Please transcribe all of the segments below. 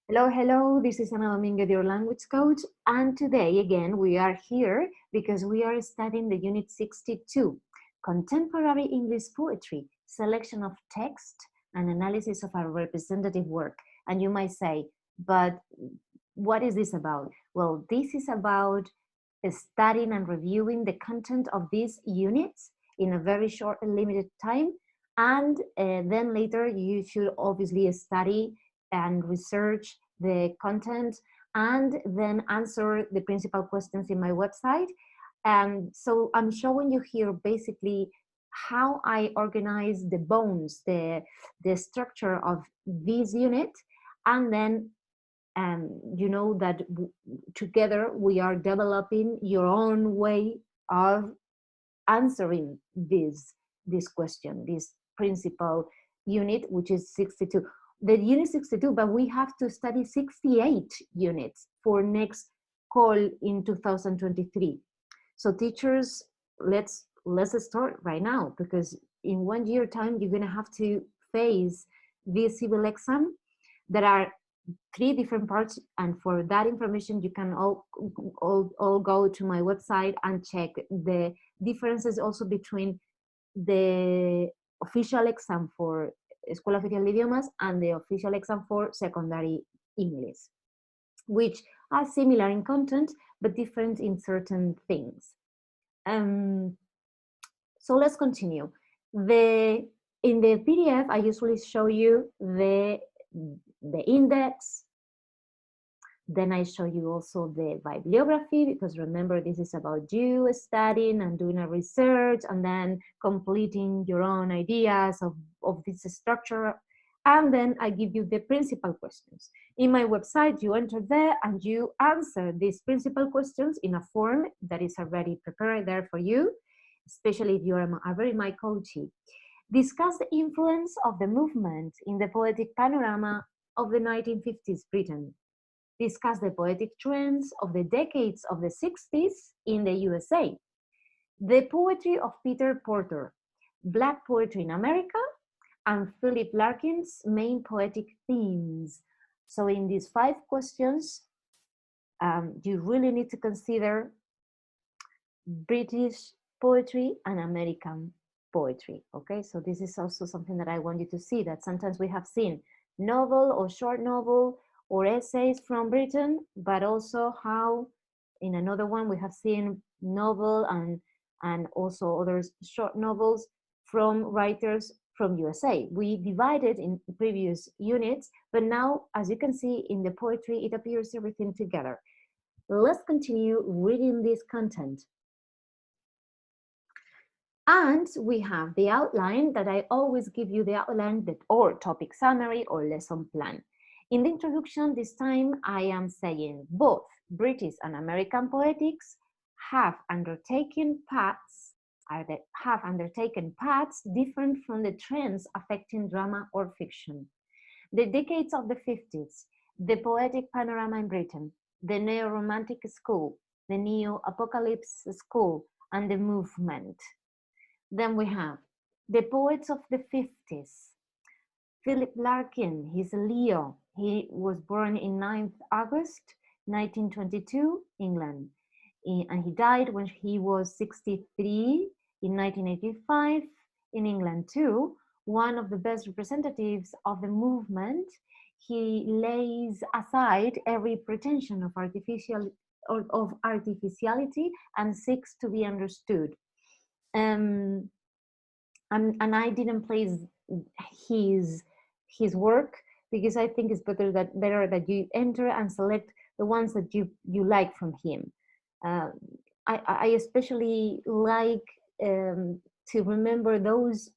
Hello, hello. This is Ana Dominguez, your language coach. And today, again, we are here because we are studying the Unit 62, Contemporary English Poetry, Selection of Text and Analysis of a Representative Work. And you might say, but what is this about? Well, this is about studying and reviewing the content of these units in a very short and limited time. And then later, you should obviously study and research the content and then answer the principal questions in my website. And so I'm showing you here basically how I organize the bones, the structure of this unit, and then you know that together we are developing your own way of answering this question, this principal unit, which is 62. The unit 62, but we have to study 68 units for next call in 2023. So teachers, let's start right now, because in 1 year time you're gonna have to face this civil exam. There are 3 different parts, and for that information you can all go to my website and check the differences also between the official exam for Escuela Oficial de Idiomas and the official exam for secondary English, which are similar in content but different in certain things. So let's continue. In the PDF, I usually show you the index. Then I show you also the bibliography, because remember, this is about you studying and doing a research and then completing your own ideas of this structure. And then I give you the principal questions. In my website, you enter there and you answer these principal questions in a form that is already prepared there for you, especially if you are already my coachee. Discuss the influence of the movement in the poetic panorama of the 1950s Britain. Discuss the poetic trends of the decades of the 60s in the USA. The poetry of Peter Porter, Black poetry in America, and Philip Larkin's main poetic themes. So in these 5 questions, you really need to consider British poetry and American poetry, okay? So this is also something that I want you to see, that sometimes we have seen novel or short novel or essays from Britain, but also how in another one we have seen novel and also other short novels from writers from USA. We divided in previous units, but now, as you can see in the poetry, it appears everything together. Let's continue reading this content. And we have the outline that I always give you, the outline that, or topic summary or lesson plan. In the introduction this time, I am saying both British and American poetics have undertaken paths different from the trends affecting drama or fiction. The decades of the 50s, the poetic panorama in Britain, the neo-romantic school, the neo-apocalypse school, and the movement. Then we have the poets of the 50s. Philip Larkin, he's a Leo. He was born in 9th August 1922, England. And he died when he was 63 in 1985 in England too. One of the best representatives of the movement. He lays aside every pretension of artificiality and seeks to be understood. And I didn't place his work because I think it's better that you enter and select the ones that you like from him. I especially like to remember those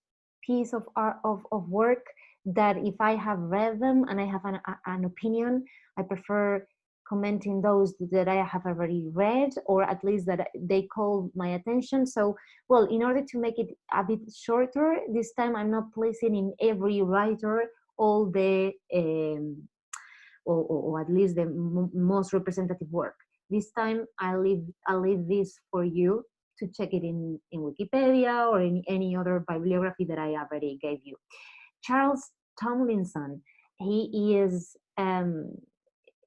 pieces of art of work that if I have read them and I have an opinion, I prefer commenting those that I have already read, or at least that they call my attention. So, well, in order to make it a bit shorter, this time I'm not placing in every writer all the, or at least the most representative work. This time I'll leave this for you to check it in Wikipedia or in any other bibliography that I already gave you. Charles Tomlinson, he is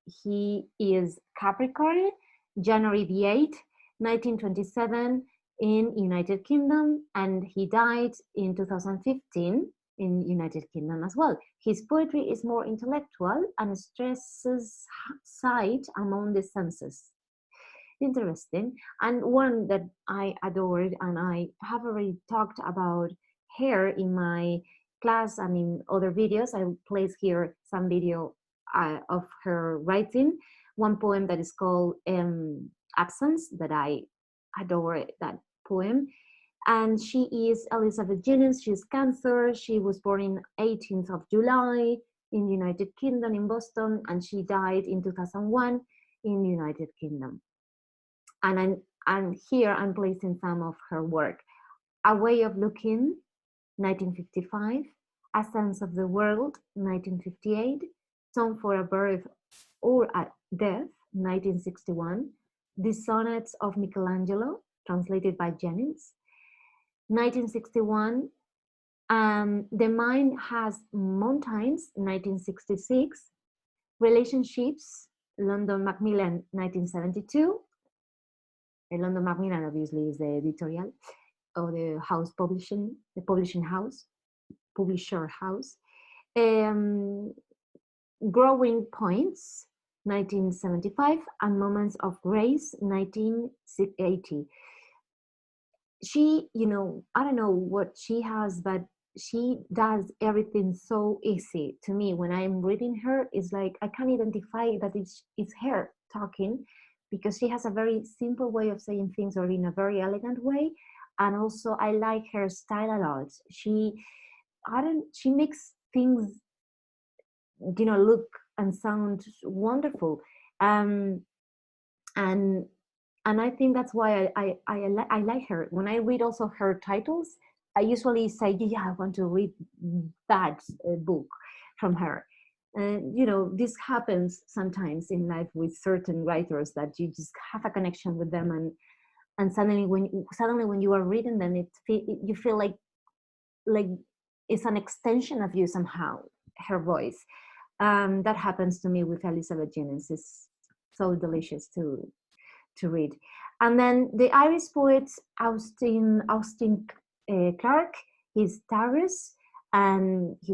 he is Capricorn, January the 8th, 1927 in United Kingdom, and he died in 2015 in United Kingdom as well. His poetry is more intellectual and stresses sight among the senses. Interesting. And one that I adored, and I have already talked about her in my class and in other videos. I will place here some video of her writing. One poem that is called Absence, that I adore that poem. And she is Elizabeth Jennings. She's Cancer. She was born in 18th of July in the United Kingdom, in Boston, and she died in 2001 in the United Kingdom. And here I'm placing some of her work. A Way of Looking, 1955. A Sense of the World, 1958. Song for a Birth or a Death, 1961. The Sonnets of Michelangelo, translated by Jennings, 1961. The Mind Has Mountains, 1966. Relationships, London Macmillan, 1972. London Macmillan obviously is the editorial or the house publishing, the publishing house, publisher house. Growing Points, 1975, and Moments of Grace, 1980. She, you know, I don't know what she has, but she does everything so easy to me. When I'm reading her, it's like I can identify that it's her talking, because she has a very simple way of saying things, or in a very elegant way. And also I like her style a lot. She makes things, you know, look and sound wonderful. And I think that's why I like her. When I read also her titles, I usually say, yeah, I want to read that book from her. You know, this happens sometimes in life with certain writers, that you just have a connection with them, and suddenly when you are reading them, you feel like it's an extension of you somehow. Her voice. That happens to me with Elizabeth Jennings. It's so delicious to read. And then the Irish poet Austin Clarke, he's Taurus, and he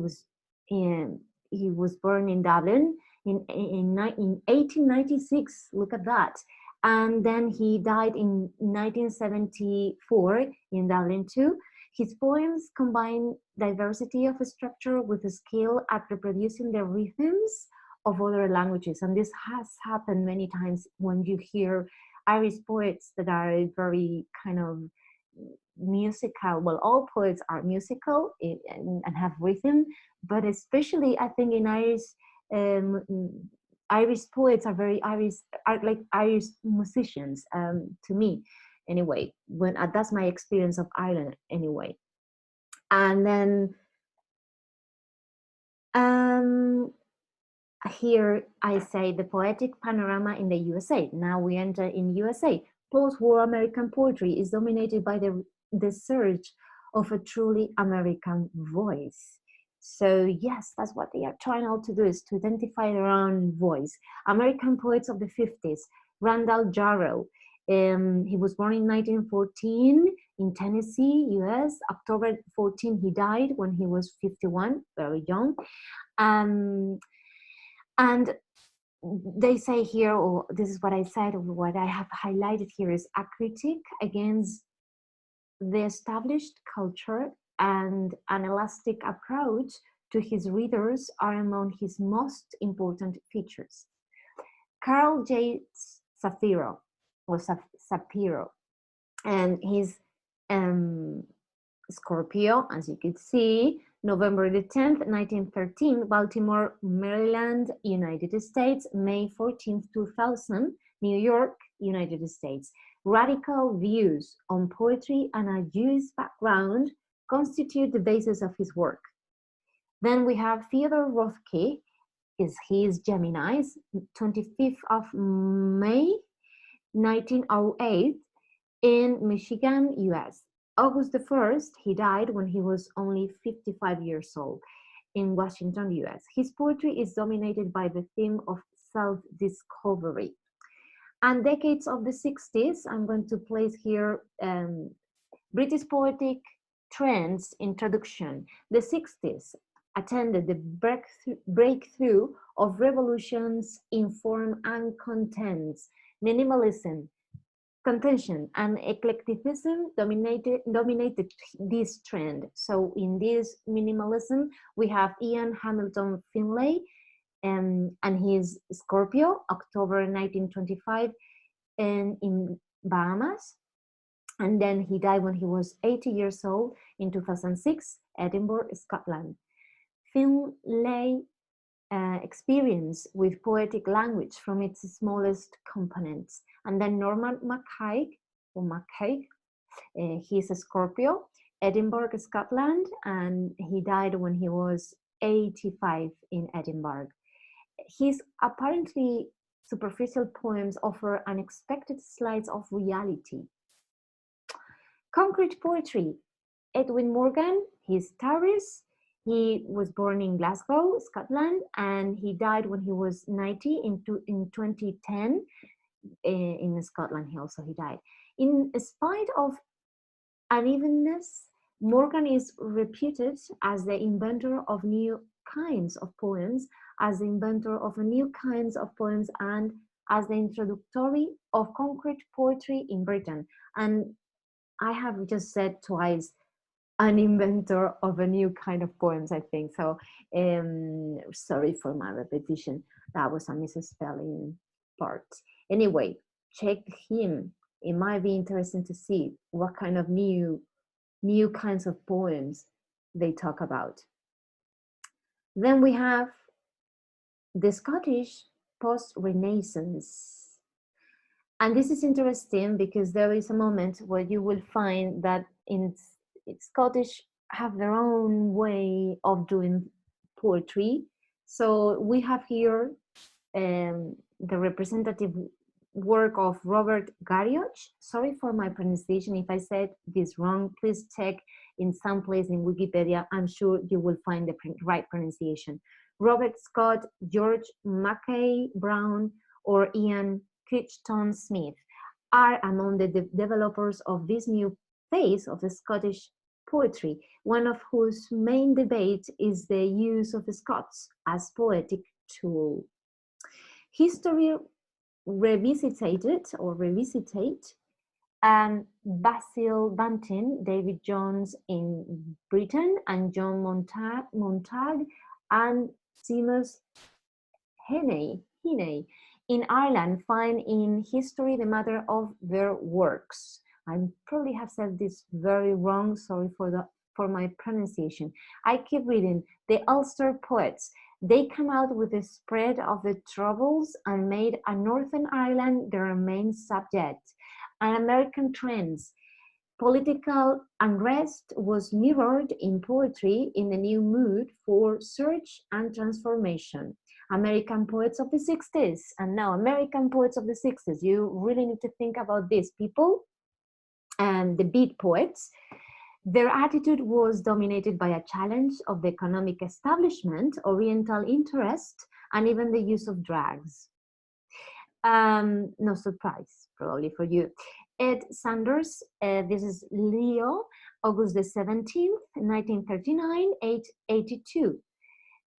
was born in Dublin in 1896. Look at that. And then he died in 1974 in Dublin too. His poems combine diversity of structure with a skill at reproducing the rhythms of other languages. And this has happened many times when you hear Irish poets that are very kind of musical. Well, all poets are musical and have rhythm, but especially I think in Irish poets are like Irish musicians, to me anyway. That's my experience of Ireland anyway. And then here I say the poetic panorama in the USA. Now we enter in USA. Post-war American poetry is dominated by the search of a truly American voice. So yes, that's what they are trying out to do, is to identify their own voice. American poets of the 50s, Randall Jarrell. He was born in 1914 in Tennessee, US. October 14, he died when he was 51, very young. And they say here, or this is what I said, or what I have highlighted here, is a critique against the established culture, and an elastic approach to his readers are among his most important features. Karl J. Shapiro, and he's Scorpio, as you could see, November the 10th, 1913, Baltimore, Maryland, United States, May 14th, 2000, New York, United States. Radical views on poetry and a Jewish background constitute the basis of his work. Then we have Theodore Roethke, he is Gemini, 25th of May, 1908, in Michigan, US. August the 1st, he died when he was only 55 years old in Washington, US. His poetry is dominated by the theme of self-discovery. And decades of the 60s, I'm going to place here British poetic trends introduction. The 60s attended the breakthrough of revolutions in form and contents. Minimalism, contention, and eclecticism dominated this trend. So in this minimalism, we have Ian Hamilton Finlay and his Scorpio, October 1925, in Bahamas. And then he died when he was 80 years old in 2006, Edinburgh, Scotland. Finlay experience with poetic language from its smallest components. And then Norman MacCaig, he's a Scorpio, Edinburgh, Scotland, and he died when he was 85 in Edinburgh. His apparently superficial poems offer unexpected slides of reality. Concrete poetry, Edwin Morgan, he's Taurus. He was born in Glasgow, Scotland, and he died when he was 90 in 2010 in Scotland. He died. In spite of unevenness, Morgan is reputed as the inventor of new kinds of poems, as the inventor of new kinds of poems, and as the introductory of concrete poetry in Britain. And I have just said twice, an inventor of a new kind of poems, I think. So sorry for my repetition. That was a misspelling part. Anyway, check him. It might be interesting to see what kind of new kinds of poems they talk about. Then we have the Scottish post-Renaissance. And this is interesting because there is a moment where you will find that in Scottish have their own way of doing poetry. So we have here the representative work of Robert Garioch. Sorry for my pronunciation. If I said this wrong, please check in some place in Wikipedia. I'm sure you will find the right pronunciation. Robert Scott, George Mackay Brown, or Ian Crichton Smith are among the developers of this new phase of the Scottish poetry, one of whose main debate is the use of the Scots as poetic tool. History revisited, and Basil Banting, David Jones in Britain, and John Montague and Seamus Heaney in Ireland find in history the matter of their works. I probably have said this very wrong, sorry for my pronunciation. I keep reading. The Ulster poets, they come out with the spread of the Troubles and made a Northern Ireland their main subject. And American trends. Political unrest was mirrored in poetry in the new mood for search and transformation. American poets of the 60s, and now American poets of the 60s. You really need to think about these people and the beat poets. Their attitude was dominated by a challenge of the economic establishment, Oriental interest, and even the use of drugs. No surprise, probably for you. Ed Sanders, this is Leo, August the 17th, 1939, age 82.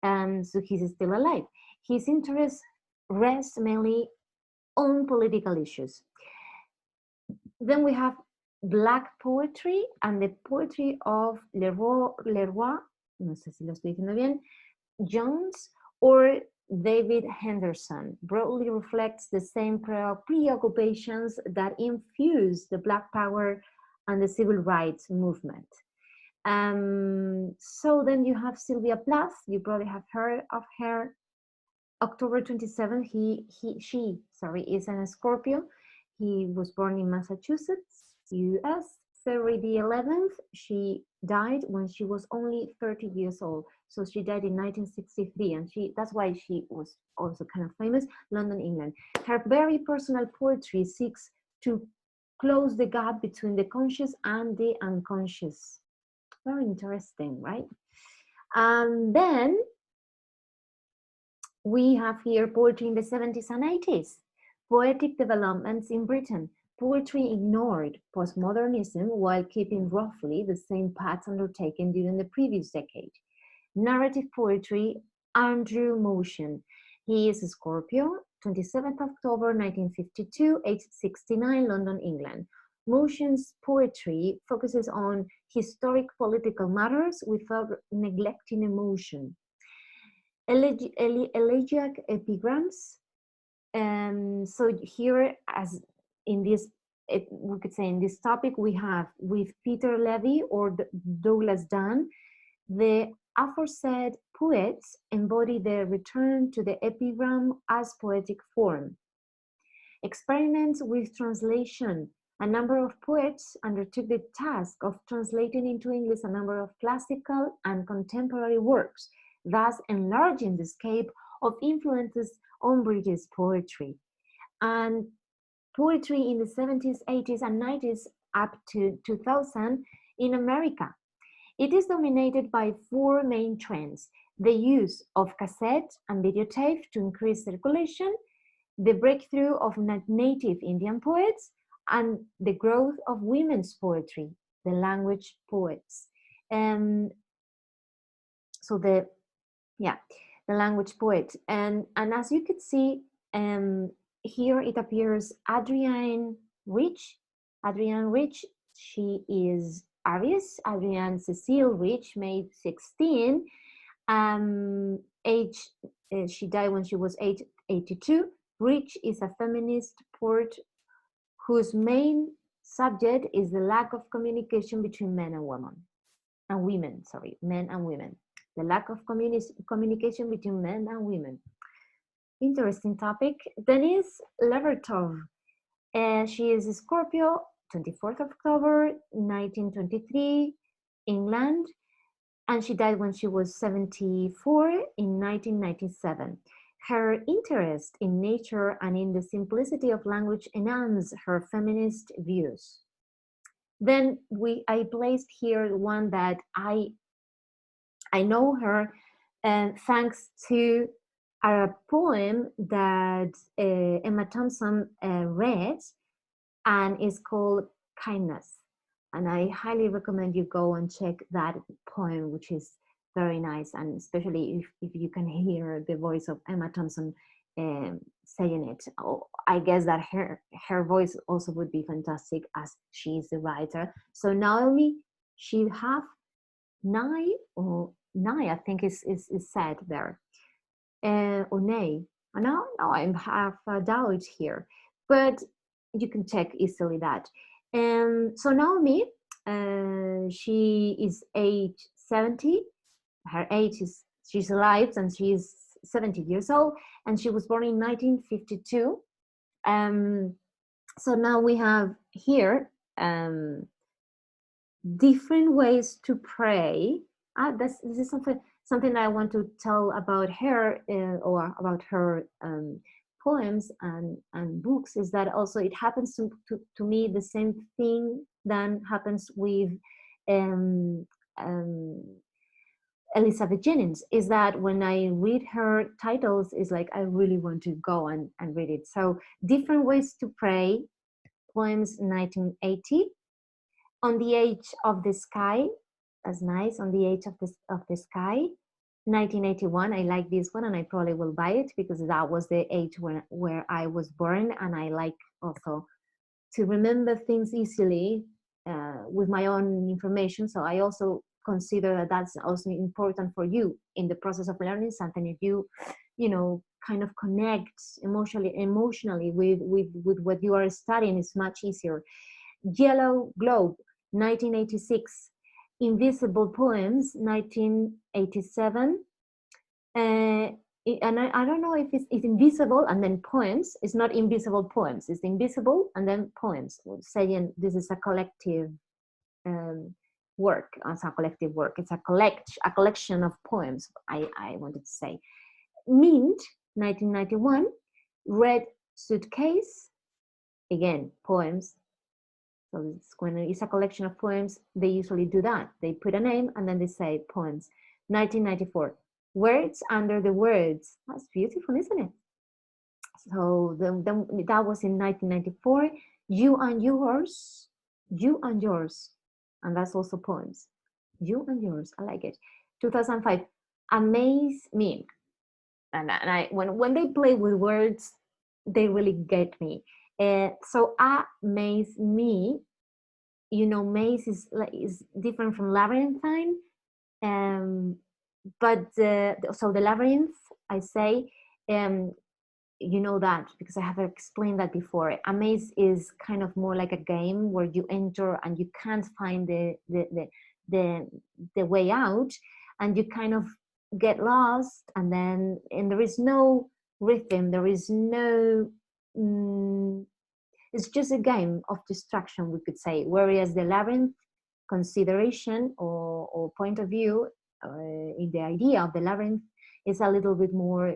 So he's still alive. His interests rest mainly on political issues. Then we have Black poetry and the poetry of Leroy, no sé si lo estoy diciendo bien, Jones or David Henderson, broadly reflects the same preoccupations that infused the Black Power and the Civil Rights movement. So then you have Sylvia Plath, you probably have heard of her. October 27th, she is a Scorpio. He was born in Massachusetts, U.S. February the 11th, she died when she was only 30 years old. So she died in 1963, and that's why she was also kind of famous, London, England. Her very personal poetry seeks to close the gap between the conscious and the unconscious. Very interesting, right? And then We have here poetry in the 70s and 80s, poetic developments in Britain. Poetry ignored postmodernism while keeping roughly the same paths undertaken during the previous decade. Narrative poetry, Andrew Motion. He is a Scorpio, 27th October 1952, age 69, London, England. Motion's poetry focuses on historic political matters without neglecting emotion. Elegiac epigrams. So here, as in this, we could say in this topic, we have with Peter Levy or Douglas Dunn, the aforesaid poets embody the return to the epigram as poetic form. Experiments with translation. A number of poets undertook the task of translating into English a number of classical and contemporary works, thus enlarging the scope of influences on British poetry. And poetry in the 70s, 80s, and 90s up to 2000 in America. It is dominated by four main trends: the use of cassette and videotape to increase circulation, the breakthrough of native Indian poets, and the growth of women's poetry, the language poets. So the language poet. And as you could see, here it appears Adrienne Rich. Adrienne Rich, she is Aries. Adrienne Cecile Rich, May 16. She died when she was 82. Rich is a feminist poet whose main subject is the lack of communication between men and women. Men and women. The lack of communication between men and women. Interesting topic. Denise Levertov. She is a Scorpio, 24th of October, 1923, England, and she died when she was 74 in 1997. Her interest in nature and in the simplicity of language enhanced her feminist views. Then I placed here one that I know her thanks to a poem that Emma Thompson read, and is called Kindness. And I highly recommend you go and check that poem, which is very nice, and especially if you can hear the voice of Emma Thompson saying it. Oh, I guess that her voice also would be fantastic, as she is the writer. So Naomi Shihab Nye, or Nye, I think is said there, or Nay. No, I have a doubt here, but you can check easily that. So Naomi, she is age 70. Her age is, she's alive and she is 70 years old, and she was born in 1952. So now we have here different ways to pray. This is something that I want to tell about her, or about her poems and books, is that also it happens to me the same thing that happens with Elizabeth Jennings, is that when I read her titles, it's like I really want to go and read it. So Different Ways to Pray, poems 1980. On the Edge of the Sky, that's nice. On the Edge of the Sky, 1981. I like this one, and I probably will buy it because that was the age where I was born, and I like also to remember things easily with my own information. So I also consider that that's also important for you in the process of learning something. If you kind of connect emotionally with what you are studying, it's much easier. Yellow Globe, 1986. Invisible Poems, 1987. And I don't know if it's invisible and then poems. It's not invisible poems. It's invisible and then poems, saying this is a collective work. It's a collective work. It's a collection of poems, I wanted to say. Mint, 1991. Red Suitcase, again, poems. So when it's a collection of poems, they usually do that. They put a name and then they say poems. 1994, Words under the words. That's beautiful, isn't it? So that was in 1994. You and yours, you and yours, and that's also poems. You and yours, I like it. 2005, amaze me. And I when they play with words, they really get me. So amaze me. You know, maze is different from labyrinthine. Um, but so the labyrinth, I say, you know that because I have explained that before. A maze is kind of more like a game where you enter and you can't find the way out, and you kind of get lost, and there is no rhythm, there is no it's just a game of distraction, we could say. Whereas the labyrinth consideration or point of view in the idea of the labyrinth is a little bit more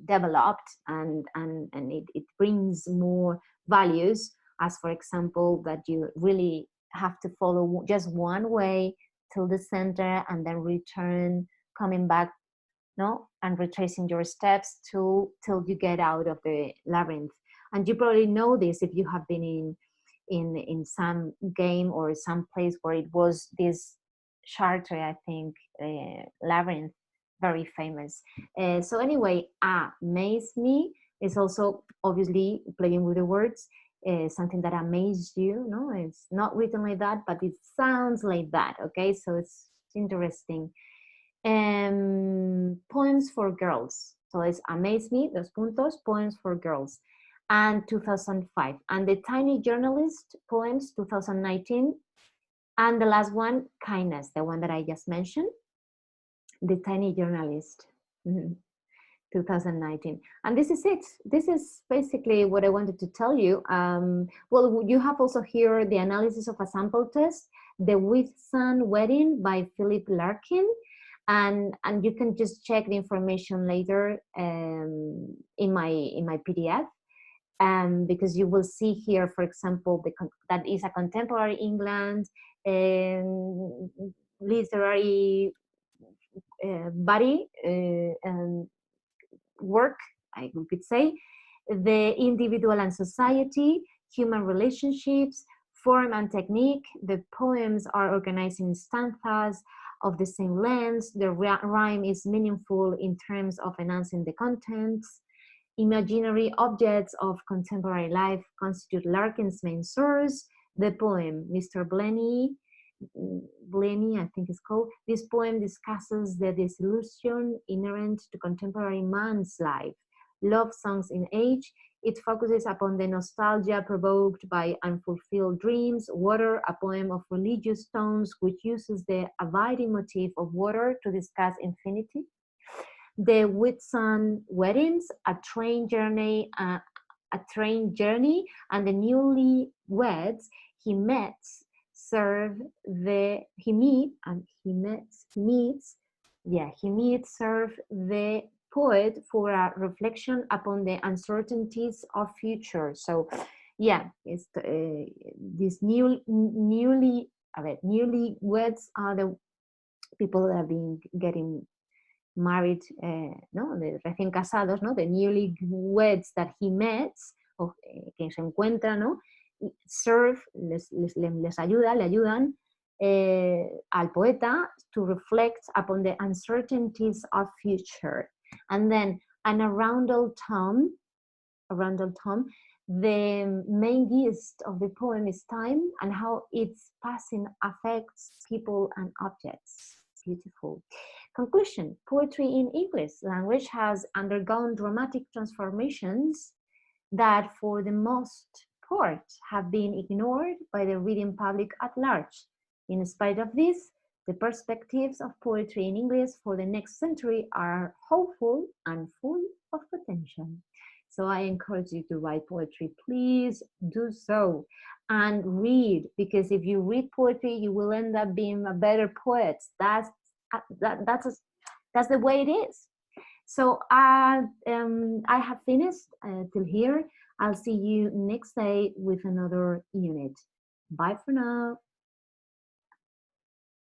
developed, and it brings more values, as for example that you really have to follow just one way till the center and then return, coming back, no, and retracing your steps till you get out of the labyrinth. And you probably know this if you have been in some game or some place where it was this Chartres, I think, labyrinth, very famous. So anyway, amaze me is also obviously playing with the words, something that amazed you. No, it's not written like that, but it sounds like that. Okay, so it's interesting. Poems for girls. So it's amaze me, dos puntos, poems for girls. And 2005. And the Tiny Journalist poems, 2019. And the last one, kindness, the one that I just mentioned, the Tiny Journalist, 2019. And this is it. This is basically what I wanted to tell you. Well, you have also here the analysis of a sample test, the WITHSUN Wedding by Philip Larkin. And you can just check the information later in my PDF. Because you will see here, for example, that is a contemporary England literary body and work, I could say. The individual and society, human relationships, form and technique. The poems are organized in stanzas of the same length. The rhyme is meaningful in terms of enhancing the contents. Imaginary objects of contemporary life constitute Larkin's main source. The poem, Mr. Blenny, I think it's called. This poem discusses the disillusion inherent to contemporary man's life. Love songs in age. It focuses upon the nostalgia provoked by unfulfilled dreams. Water, a poem of religious tones, which uses the abiding motif of water to discuss infinity. The WITHSUN Weddings, a train journey, and the newlyweds he meets serve the poet for a reflection upon the uncertainties of future. So, yeah, it's these newlyweds are the people that have been getting married, ¿no? De recién casados, ¿no? The newlyweds that he meets, o que se encuentra, ¿no? Serve, les ayuda, le ayudan al poeta to reflect upon the uncertainties of future. And then, a Randall Tom, the main gist of the poem is time and how its passing affects people and objects. Beautiful. Conclusion: poetry in English language has undergone dramatic transformations that for the most part have been ignored by the reading public at large. In spite of this, the perspectives of poetry in English for the next century are hopeful and full of potential. So I encourage you to write poetry. Please do so and read, because if you read poetry, you will end up being a better poet. That's the way it is. So I have finished till here. I'll see you next day with another unit. Bye for now.